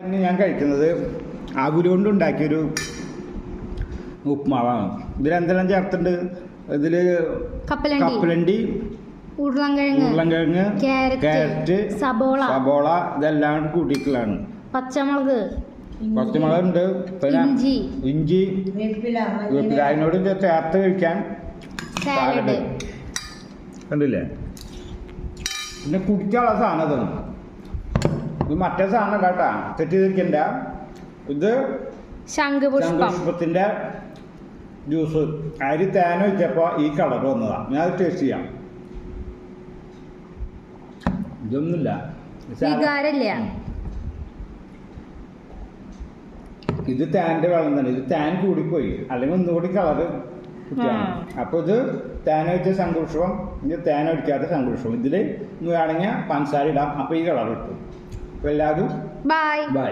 ഞാൻ കഴിക്കുന്നത് അവിലുകൊണ്ട് ഉണ്ടാക്കിയൊരു ഉപ്മാവാണ്. ഇതിലെന്തെല്ലാം ചേർത്തിട്ടുണ്ട്? ഇതിൽ കപ്പലണ്ടി, ഉരുളൻകിഴങ്ങ്, ക്യാരറ്റ്, സബോള ഇതെല്ലാം കൂട്ടിയിട്ടുള്ളതാണ്. പച്ചമുളക് ഉണ്ട്, പിന്നെ ഇഞ്ചി, വേപ്പില അതിനോട് ചേർത്ത് കഴിക്കാൻ സാലഡ് കണ്ടില്ലേ. പിന്നെ കുടിക്കാനുള്ള സാധനം ഇതാണ്. ഇത് മറ്റേ സാധനം കേട്ടാ, തെറ്റിദ്ധരിക്കണ്ട. ഇത് ശംഖുപുഷ്പത്തിന്റെ ജ്യൂസ്. അരി തേന വെച്ചപ്പോ ഈ കളർ വന്നതാ. ഞാൻ അത് ടേസ്റ്റ് ചെയ്യാം. ഇതൊന്നുമില്ല, ഇത് തേൻ്റെ വെള്ളം തന്നെ. ഇത് തേൻ കൂടിപ്പോയി, അല്ലെങ്കിൽ ഒന്നുകൂടി കളറ് കുട്ടിയാണ്. അപ്പൊ ഇത് തേന വെച്ച ശംഖുപുഷ്പം, ഇത് തേന ഒഴിക്കാത്ത ശംഖുപുഷ്പം. ഇതിൽ വേണമെങ്കിൽ പഞ്ചസാര ഇടാം. അപ്പൊ ഈ കളർ കിട്ടും. അപ്പൊ എല്ലാവരും ബൈ.